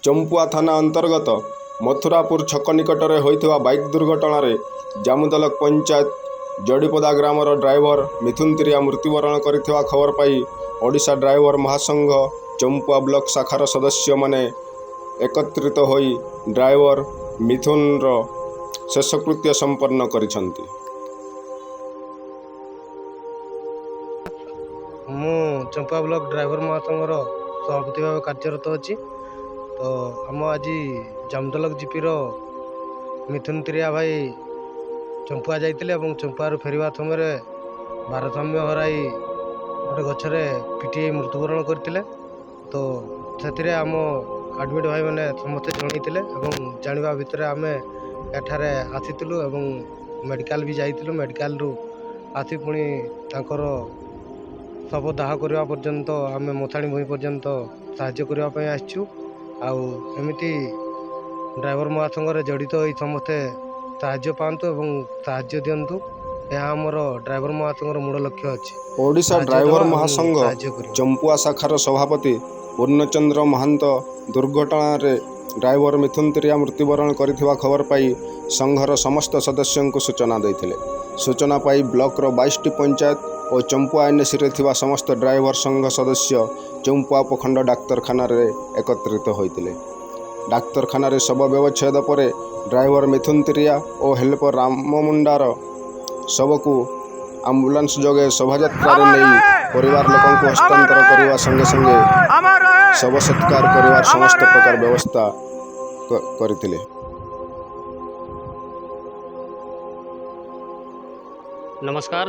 चंपुआ थाना अंतर्गत मथुरापुर छक निकटरे होइଥିବା बाइक दुर्घटन जामुदलक पंचायत जड़ीपदा ग्रामर ड्राइवर मिथुन तिरिया मृत्युवरण करथिबा खबर पाई ओडिशा ड्राइवर महासंघ चंपुआ ब्लॉक शाखार सदस्य माने एकत्रित होई ड्राइवर मिथुन रो शेषकृत्य संपन्न करिसंती। मु चंपा ब्लॉक ड्राइवर महासंघर सभापति भाव कार्यरत अच्छी। तो आम आज जामदलक जीपीर मिथुन तिरिया भाई चंपुआ जाइतिले और चंपुआर फेरिबा समय भारसाम्य हराई गोटे गछरे पिटी मृत्युवरण करते। तो से आम आडमिट भाई मैंने समस्ते जनईले और जाना भितर आम एठारे आसीलु और मेडिकल भी जाइलु। मेडिकल रु आसी पुणी तांकर शव दाह करने पर्यंत आम मथाणी भूई पर्यंत साहाय्य करने आसचु। आमती ड्राइवर महासंघ जड़ित हो समस्ते साहाय्य पातु और साहाय्य दिंतु। यह आमर ड्राइवर महासंघर मूल लक्ष्य अच्छी। ओडिशा ड्राइवर महासंघ चंपुआ शाखार सभापति पूर्णचंद्र महांत दुर्घटना रे ड्राइवर मिथुन तिरिया मृत्युवरण करथिबा खबर पाई संघर समस्त सदस्यों को सूचना देथिले। सूचना पाई ब्लॉक 22टी पंचायत और चंपुआ एनएसी रे थिबा समस्त ड्राइवर संघ सदस्य चंपुआ प्रखंड डाक्तरखाना रे एकत्रित होइतिले। डाक्तरखाना रे शव व्यवच्छेद पर ड्राइवर मिथुन तिरिया और हेल्पर राम मुंडार शव को आम्बुलांस जोगे शोभायात्रा नहीं परिवार लोकों को हस्तांतर करने संगे संगे शव सत्कार कर समस्त प्रकार व्यवस्था करथिले। नमस्कार,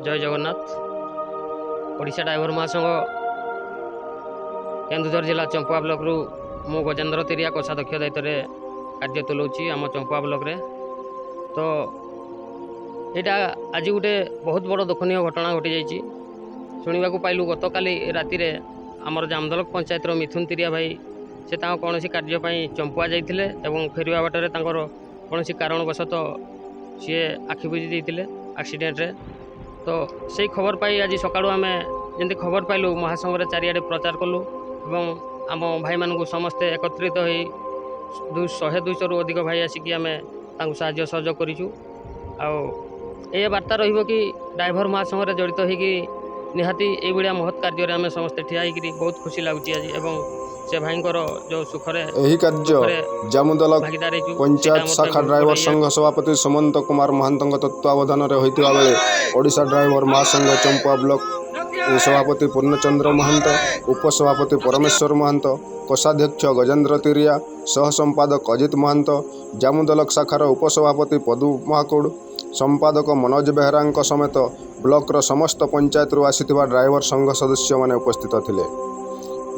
जय जगन्नाथ। ओडिशा ड्राइवर महासंघ केन्दुझर जिला चंपुआ ब्लॉक रु मु गजेन्द्र तिरिया कोषाध्यक्ष दायित्व में कार्य तुलाऊँगी आम चंपुआ ब्लॉक रे। तो यहाँ आज गोटे बहुत बड़ दुखनीय घटना घटी जाइए। शुणा पाइलु गत काली राति आमर जामदलक पंचायत मिथुन तिरिया भाई से कौन कार्यपाई चंपुआ जाइए और फेरवा बाटर कौन कारणवशत सी आखि बुझी देते एक्सीडेंट रे। तो से खबर पाई आज सकाळु आम जमी खबर पाइलु महासंघ चारिआडे प्रचार कलु और आम भाई मानू समस्ते एकत्रित हो 100-200 रु अधिक भाई आसिक आम साहाय्य सहयोग करूँ। ये बार्ता रही कि ड्राइवर महासंघ जड़ित होगी निहाती ये महत् कार्य आम समस्ते ठिया होकर बहुत खुशी लगुच आज एवं से भाई जो सुखरे यही कार्य जामुदलक पंचायत शाखा ड्राइवर संघ सभापति सुमंत कुमार महांत तत्वावधान में होता बेले ओडिशा ड्राइवर महासंघ चंपुआ ब्लॉक सभापति पूर्णचंद्र महांत, उपसभापति परमेश्वर महांत, कोषाध्यक्ष गजेन्द्र तिरिया, सह संपादक अजित महांत, जामुदलक शाखार उपसभापति पदु महाकुड़, संपादक मनोज बेहरा समेत ब्लॉक समस्त पंचायत रु आसीथिबा ड्राइवर संघ सदस्य माने उपस्थित थिले।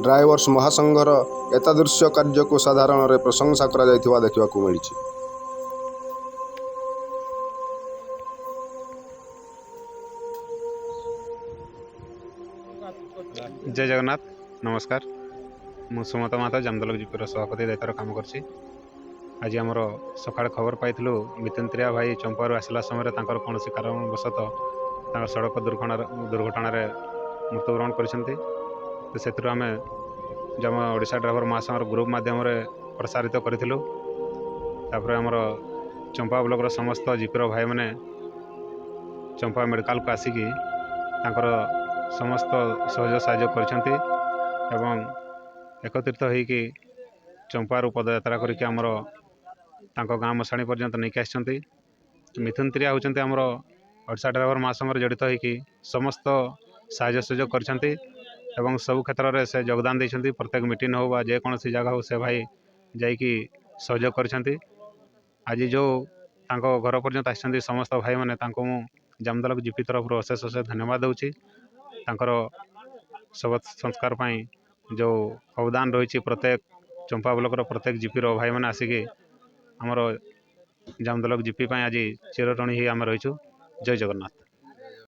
ड्राइवर्स महासंघर एतादृश्य कार्य को साधारण रे प्रशंसा करा जायथिबा देखिबा को मिलिछि। जय जगन्नाथ, नमस्कार। मु सुमत माता जामदलक जीपीर सभापति दायित्व काम करछि। आज आमर सकाळ खबर पाइलु मिथुन तिरिया भाई चंपुआर आसला समय कौन कारणवशत सड़क दुर्घटन मृत्युवरण करछन्ति। तो से आम जब ओडिशा ड्राइवर महासंघ ग्रुप माध्यम प्रसारित करूँ। आमर चंपा ब्लॉक समस्त जीपीर भाई मैंने चंपा मेडिकल को आसिकी समस्त सहयोग साहाय्य करछन्ति एवं एकत्रित होइकी चंपारू पदयात्रा करके आमर तांको गाँ मशाणी पर्यंत नहीं आसछन्ति। मिथुन तिरिया होउछन्ति आमर ओडिशा ड्राइवर महासंघ जड़ित होइकी समस्त साहाय्य सहयोग करछन्ति एवं सब क्षेत्र में से योगदान देछन्ति। प्रत्येक मीटिंग हो बा जेकोसी जगह हो से भाई जाइकी सहयोग करछन्ति। आज जो तांको घर पर्यंत आसछन्ति समस्त भाई माने तांको मु जामदलक जीपी तरफ अशेष अशेष धन्यवाद दूची। तांकर शव संस्कार पाई जो अवदान रही प्रत्येक चंपा ब्लॉक प्रत्येक जीपीर भाई मैंने आसिकी आमर जामदलक जीपी आज चिरटणी ही आम रहीछु। जय जगन्नाथ।